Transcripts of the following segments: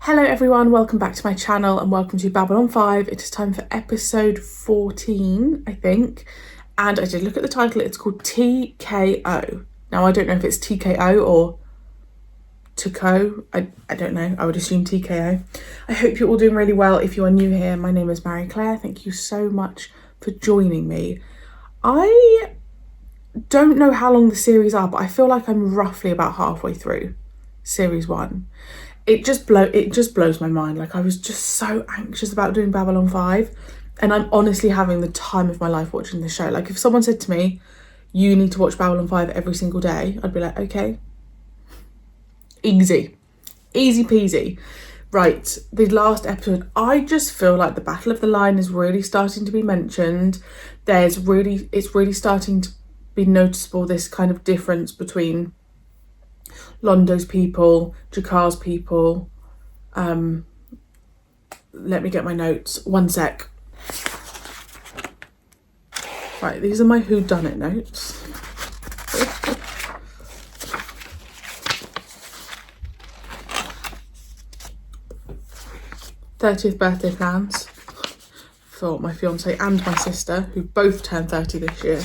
Hello everyone, welcome back to my channel and welcome to Babylon 5. It is time for episode 14, I think. And I did look at the title, it's called TKO. Now I don't know if it's TKO or TKO, I don't know, I would assume TKO. I hope you're all doing really well. If you are new here, my name is Marie-Clare. Thank you so much for joining me. I don't know how long the series are, but I feel like I'm roughly about halfway through series 1. It just blows my mind. Like, I was just so anxious about doing Babylon 5, and I'm honestly having the time of my life watching the show. Like, if someone said to me, you need to watch Babylon 5 every single day, I'd be like, okay, easy peasy. Right, the last episode, I just feel like the Battle of the Line is really starting to be mentioned. It's really starting to be noticeable, this kind of difference between Londo's people, Jakar's people. Let me get my notes. One sec. Right, these are my whodunit notes. 30th birthday plans for my fiance and my sister, who both turned 30 this year.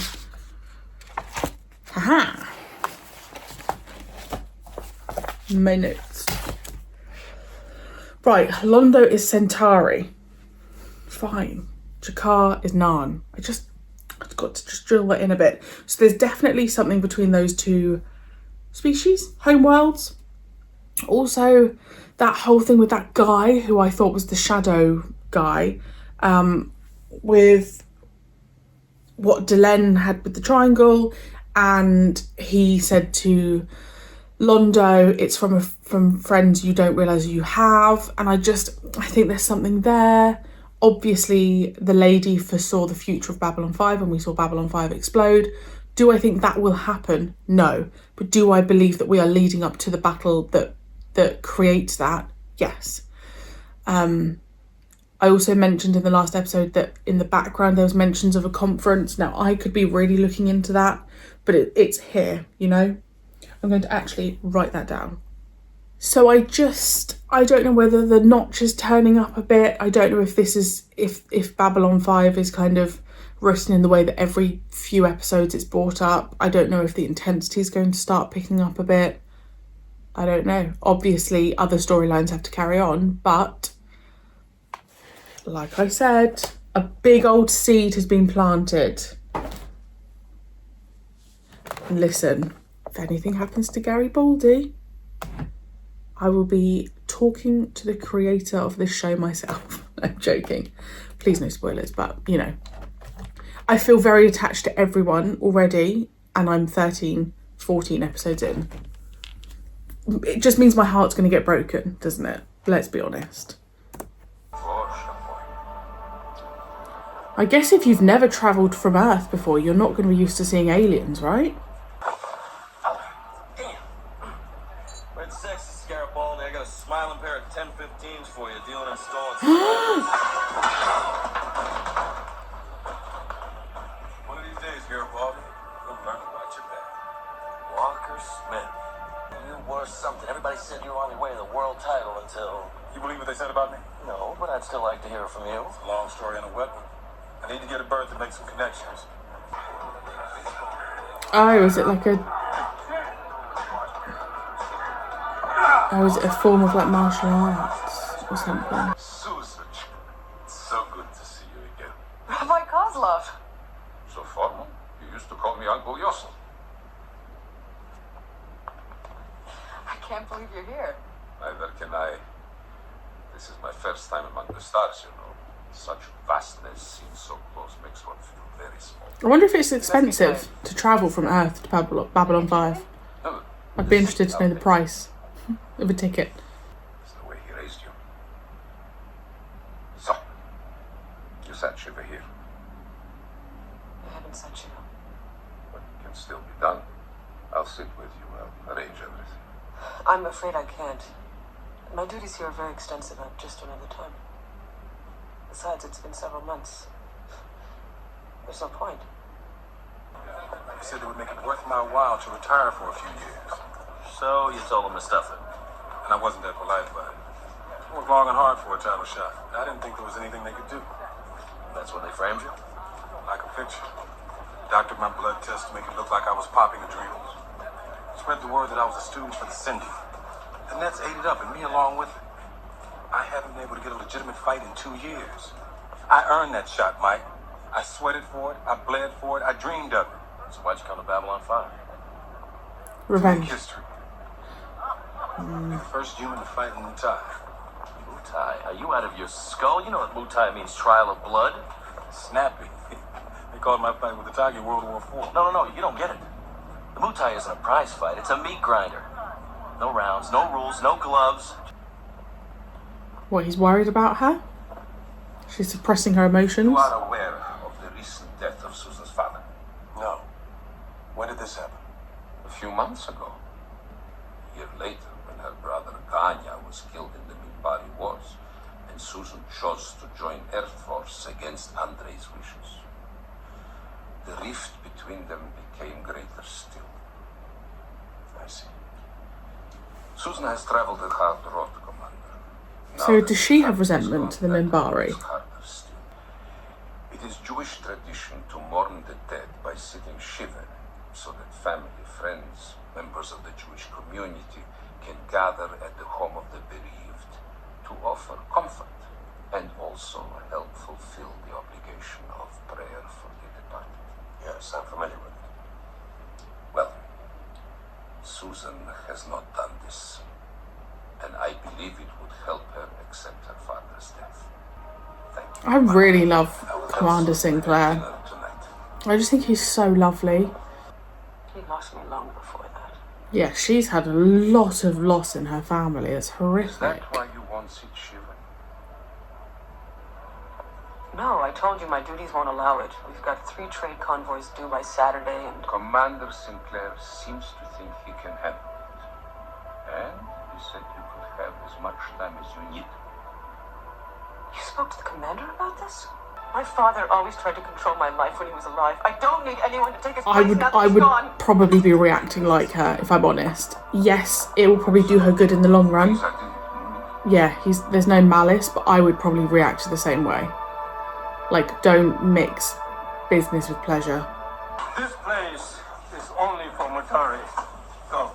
Haha. My notes. Right, Londo is Centauri. Fine. Jakar is Narn. I've got to just drill that in a bit. So there's definitely something between those two species, homeworlds. Also, that whole thing with that guy who I thought was the shadow guy, with what Delenn had with the triangle, and he said to Londo, it's from friends you don't realise you have. And I think there's something there. Obviously, the lady foresaw the future of Babylon 5 and we saw Babylon 5 explode. Do I think that will happen? No. But do I believe that we are leading up to the battle that creates that? Yes. I also mentioned in the last episode that in the background there was mentions of a conference. Now, I could be really looking into that, but it's here, you know? I'm going to actually write that down. So I don't know whether the notch is turning up a bit. I don't know if this is, if Babylon 5 is kind of written in the way that every few episodes it's brought up. I don't know if the intensity is going to start picking up a bit. I don't know. Obviously, other storylines have to carry on, but like I said, a big old seed has been planted. And listen, if anything happens to Garibaldi, I will be talking to the creator of this show myself. I'm joking. Please no spoilers, but you know. I feel very attached to everyone already, and I'm 13, 14 episodes in. It just means my heart's going to get broken, doesn't it? Let's be honest. I guess if you've never travelled from Earth before, you're not going to be used to seeing aliens, right? Garibaldi, I got a smiling pair of 10-15s for you, dealing in stolen. One of these days, Garibaldi, you'll learn about your back. Walker Smith, you were something. Everybody said you were on your way to the world title until... You believe what they said about me? No, but I'd still like to hear from you. It's a long story and a wet one. I need to get a berth and make some connections. Oh, is it like a... Or is it a form of like martial arts or something? Susan, it's so good to see you again. Rabbi Kozlov. So formal? You used to call me Uncle Yossel. I can't believe you're here. Neither can I. This is my first time among the stars, you know. Such vastness seen so close makes one feel very small. I wonder if it's expensive to travel from Earth to Babylon 5. No, I'd be interested to know the price of a ticket. It's the way he raised you. So, you sat Shiva here. I haven't sent you. But it can still be done. I'll sit with you. I'll arrange everything. I'm afraid I can't. My duties here are very extensive. I just don't have the time. Besides, it's been several months. There's no point. You said it would make it worth my while to retire for a few years. So you told him to stuff it. And I wasn't that polite about it. long and hard for a title shot. I didn't think there was anything they could do. That's when they framed you? Like a picture. Doctored my blood test to make it look like I was popping adrenals. Spread the word that I was a student for the Cindy. The Nets ate it up, and me along with it. I haven't been able to get a legitimate fight in 2 years. I earned that shot, Mike. I sweated for it, I bled for it, I dreamed of it. So why'd you come to Babylon 5? Revenge. To make history. Be the first human to fight in Mutai. Mutai? Are you out of your skull? You know what Mutai means, trial of blood? Snappy. They called my fight with the Tiger World War IV. No, you don't get it. The Mutai isn't a prize fight, it's a meat grinder. No rounds, no rules, no gloves. What, he's worried about her? She's suppressing her emotions? You are aware of the recent death of Susan's father? No. When did this happen? A few months ago. A year later, when her brother Ganya was killed in the Minbari Wars, and Susan chose to join Air Force against Andrei's wishes. The rift between them became greater still. I see. Susan has traveled the hard road, Commander. So does she have resentment to the Minbari? It is Jewish tradition to mourn the dead by sitting shiva, so that family, friends, members of the Jewish community can gather at the home of the bereaved to offer comfort and also help fulfill the obligation of prayer for the departed. Yes, I'm familiar with it. Well, Susan has not done this, and I believe it would help her accept her father's death. Thank you. I really love Commander Sinclair. Dinner tonight. I just think he's so lovely. He lost me long before that. Yeah, she's had a lot of loss in her family. It's Is horrific. that why you won't sit shiva? No, I told you my duties won't allow it. We've got 3 trade convoys due by Saturday, and Commander Sinclair seems to think he can handle it. And he said you could have as much time as you need. you spoke to the commander about this? My father always tried to control my life when he was alive. I don't need anyone to take his place now that I he's would gone. probably be reacting like her, if I'm honest. Yes, it will probably do her good in the long run. Exactly. Yeah, there's no malice, but I would probably react the same way. Like, don't mix business with pleasure. This place is only for Mutari. Go.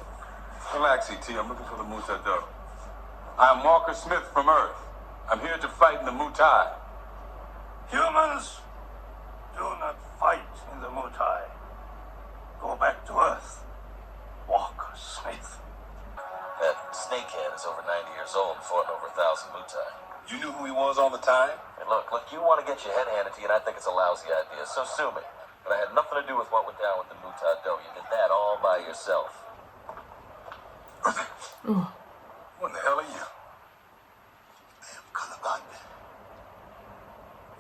Relax, E.T. I'm looking for the Mutai. I'm Walker Smith from Earth. I'm here to fight in the Mutai. Humans do not fight in the Mutai. Go back to Earth. Walker Smith. That snakehead is over 90 years old, fought over 1,000 Mutai. You knew who he was all the time? And look, you want to get your head handed to you, and I think it's a lousy idea, so sue me. But I had nothing to do with what went down with the Mutai dough. You did that all by yourself. What the hell are you? I am Caliban.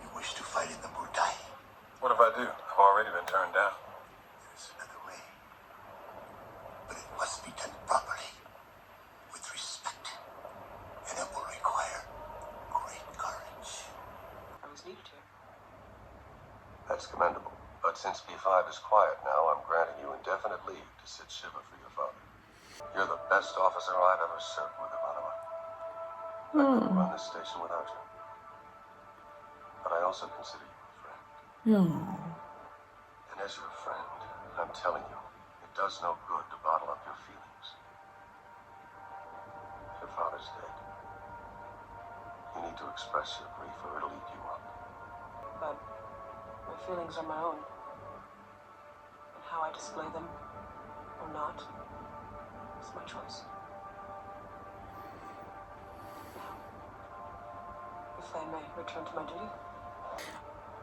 You wish to fight in the Mutai? What if I do? I've already been turned down. There's another way. But it must be done properly, with respect. And it will require great courage. I was needed here. That's commendable. But since B5 is quiet now, I'm granting you indefinite leave to sit shiva for your father. You're the best officer I've ever served with, Ivanova. I couldn't run this station without you. But I also consider you a friend. Oh. And as your friend, I'm telling you, it does no good to bottle up your feelings. Your father's dead. You need to express your grief or it'll eat you up. But my feelings are my own. And how I display them, or not, is my choice. Now, if I may return to my duty.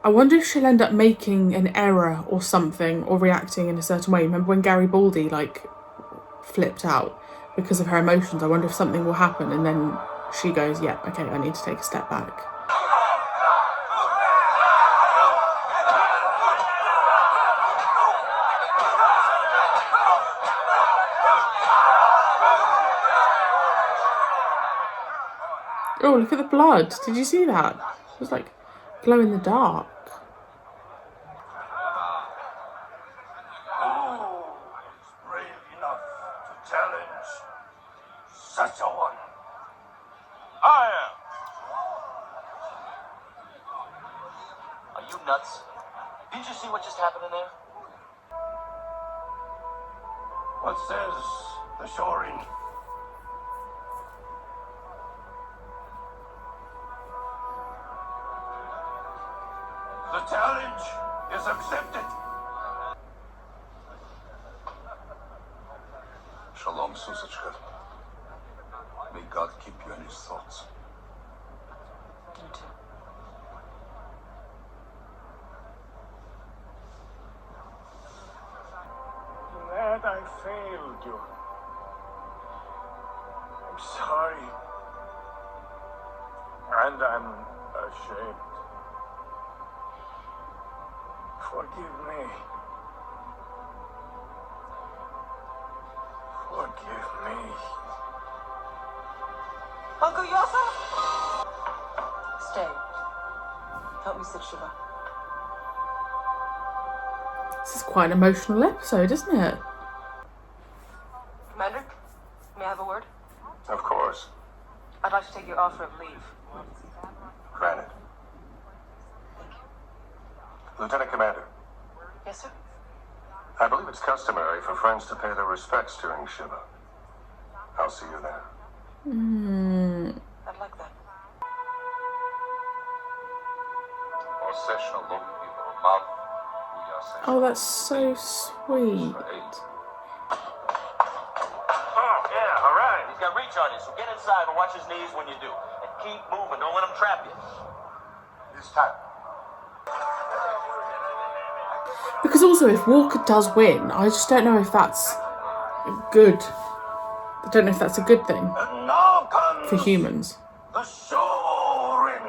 I wonder if she'll end up making an error or something, or reacting in a certain way. Remember when Gary Baldy, flipped out because of her emotions? I wonder if something will happen and then she goes, yeah, okay, I need to take a step back. Oh, look at the blood. Did you see that? It was like glow in the dark. Who is brave enough to challenge such a one? I am. You nuts? Did you see what just happened in there? What says the shoring? The challenge is accepted. Shalom, Susachka. May God keep you in his thoughts. You too. Glad I failed you. I'm sorry. And I'm ashamed. Forgive me. Forgive me. Uncle Yosa? Stay. Help me sit Shiva. This is quite an emotional episode, isn't it? Commander, may I have a word? Of course. I'd like to take your offer of leave. Granted. Lieutenant Commander, Yes, sir? I believe it's customary for friends to pay their respects during Shiva. I'll see you there. I'd like that. Oh, that's so sweet. Oh, yeah, all right. He's got reach on you, so get inside and watch his knees when you do. And keep moving. Don't let him trap you. This time. Because also, if Walker does win, I just don't know if that's good. I don't know if that's a good thing And now comes for humans. the Shorin,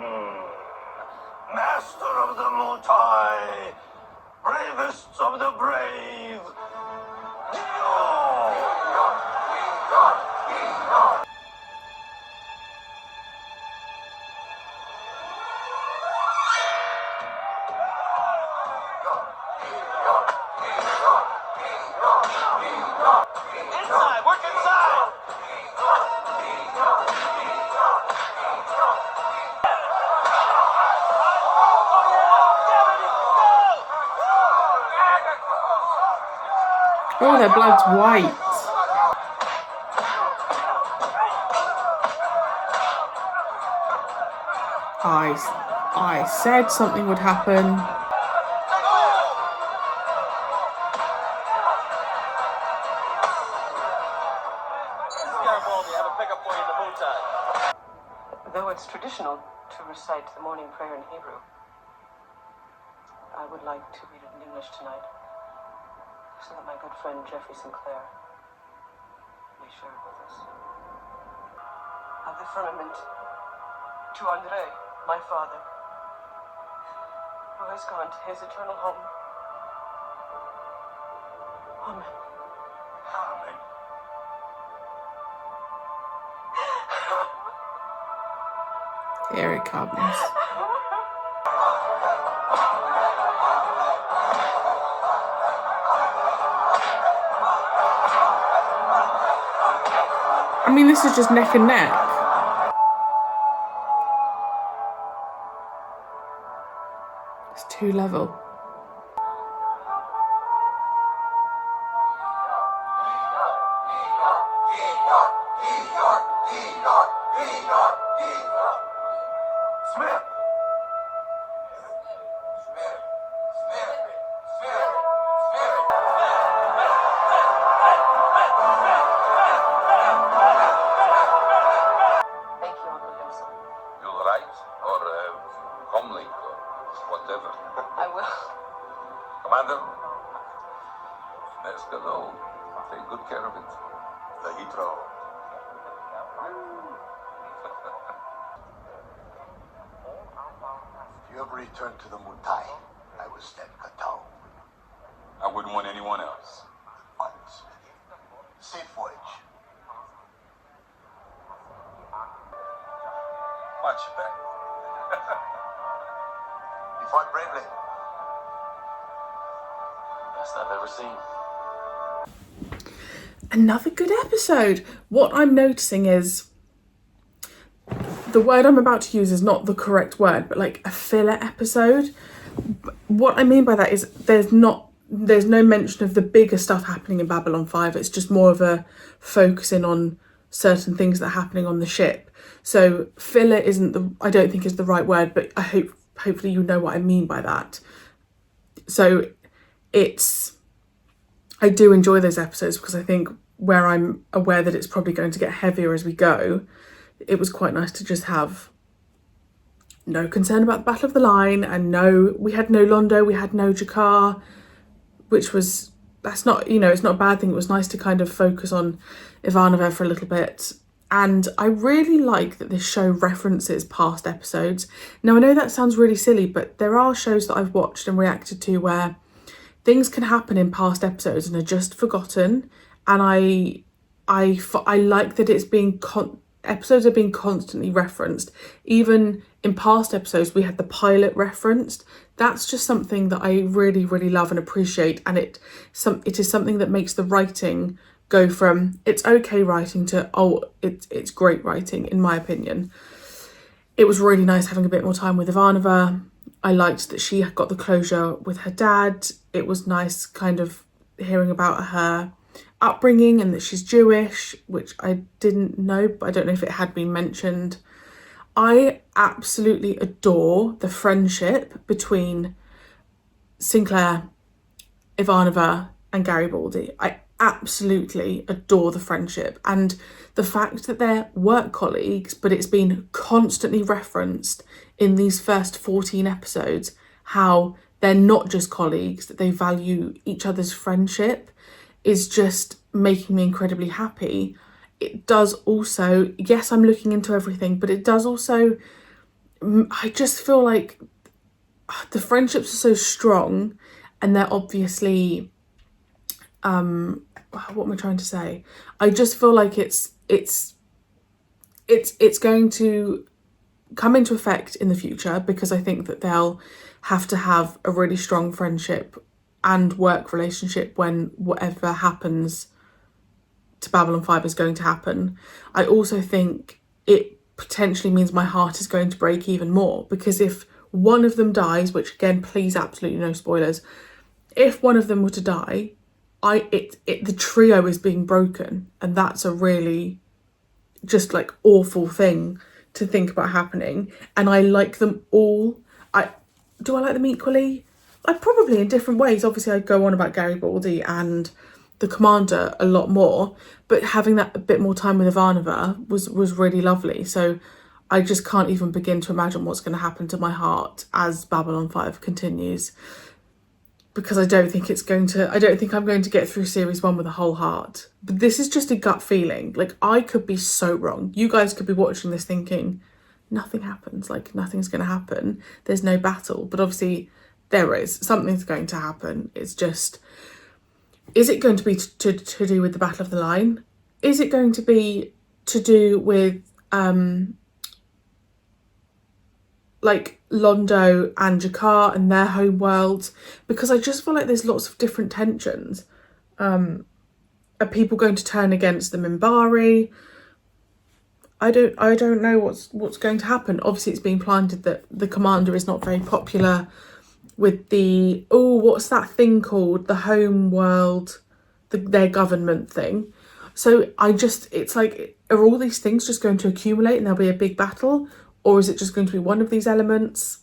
master of the Mutai, bravest of the brave. Inside! Work inside! Oh, their blood's white. I said something would happen. Garibaldi, I have a pickup for you in the Mutai. Though it's traditional to recite the morning prayer in Hebrew, I would like to read it in English tonight, so that my good friend Jeffrey Sinclair may share it with us. Of the firmament, to Andre, my father, who has gone to his eternal home. Amen. Amen. Here it comes. I mean, this is just neck and neck. It's 2 level. Smith! Thank you, Uncle Yosa. You'll write or comlink or whatever. I will. Commander, let's go. Take good care of it. The Hitro. If you ever return to the Mutai, I will stand Katao. I wouldn't want anyone else. Once. Safe voyage. Watch your back. You fought bravely. Best I've ever seen. Another good episode. What I'm noticing is the word I'm about to use is not the correct word, but like a filler episode. What I mean by that is there's no mention of the bigger stuff happening in Babylon 5. It's just more of a focusing on certain things that are happening on the ship. So filler I don't think is the right word, but hopefully you know what I mean by that. So I do enjoy those episodes because I think where I'm aware that it's probably going to get heavier as we go, it was quite nice to just have no concern about the Battle of the Line, and we had no Londo, we had no Jakar, that's not, it's not a bad thing. It was nice to kind of focus on Ivanova for a little bit. And I really like that this show references past episodes. Now, I know that sounds really silly, but there are shows that I've watched and reacted to where things can happen in past episodes and are just forgotten. And I like that it's being episodes are being constantly referenced. Even in past episodes, we had the pilot referenced. That's just something that I really, really love and appreciate. And it is something that makes the writing go from it's okay writing to it's great writing, in my opinion. It was really nice having a bit more time with Ivanova. I liked that she got the closure with her dad. It was nice kind of hearing about her upbringing and that she's Jewish, which I didn't know, but I don't know if it had been mentioned. I absolutely adore the friendship between Sinclair, Ivanova and Garibaldi. I absolutely adore the friendship and the fact that they're work colleagues, but it's been constantly referenced in these first 14 episodes how they're not just colleagues, that they value each other's friendship, is just making me incredibly happy. It does also, yes, I'm looking into everything, but it does also, I just feel like the friendships are so strong and they're obviously, what am I trying to say? I just feel like it's going to come into effect in the future, because I think that they'll have to have a really strong friendship and work relationship when whatever happens to Babylon 5 is going to happen. I also think it potentially means my heart is going to break even more, because if one of them dies, which again, please absolutely no spoilers, if one of them were to die, the trio is being broken, and that's a really just like awful thing to think about happening. And I like them all. Do I like them equally? I probably in different ways. Obviously, I go on about Garibaldi and the commander a lot more, but having that a bit more time with Ivanova was really lovely. So I just can't even begin to imagine what's going to happen to my heart as Babylon 5 continues, because I don't think I'm going to get through series 1 with a whole heart. But this is just a gut feeling. Like, I could be so wrong. You guys could be watching this thinking nothing happens, like nothing's going to happen. There's no battle, but obviously there is. Something's going to happen. It's just, is it going to be to do with the Battle of the Line? Is it going to be to do with like Londo and Jakar and their home worlds? Because I just feel like there's lots of different tensions. Are people going to turn against the Minbari? I don't know what's going to happen. Obviously, it's being planted that the commander is not very popular with the what's that thing called? The home world, their government thing. So it's like, are all these things just going to accumulate and there'll be a big battle? Or is it just going to be one of these elements?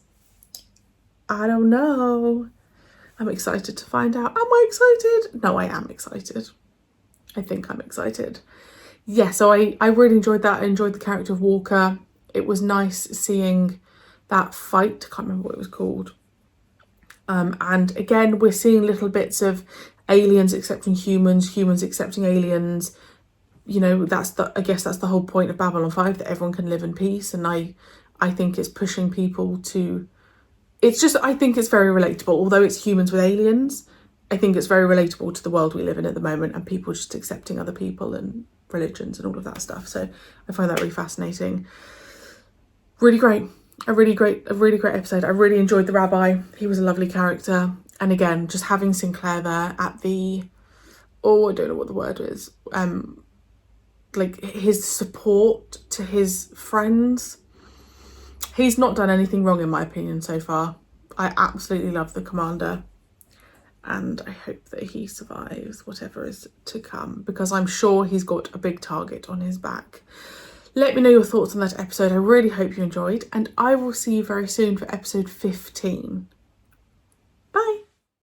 I don't know. I'm excited to find out. Am I excited? No, I am excited. I think I'm excited. Yeah, so I really enjoyed that. I enjoyed the character of Walker. It was nice seeing that fight. I can't remember what it was called. And again, we're seeing little bits of aliens accepting humans, humans accepting aliens. You know, I guess that's the whole point of Babylon 5, that everyone can live in peace. And I think it's pushing people to, I think it's very relatable. Although it's humans with aliens, I think it's very relatable to the world we live in at the moment, and people just accepting other people and religions and all of that stuff. So I find that really fascinating. Really great. A really great episode. I really enjoyed the rabbi. He was a lovely character. And again, just having Sinclair there at the, I don't know what the word is, like his support to his friends. He's not done anything wrong in my opinion so far. I absolutely love the commander, and I hope that he survives whatever is to come, because I'm sure he's got a big target on his back. Let me know your thoughts on that episode. I really hope you enjoyed, and I will see you very soon for episode 15.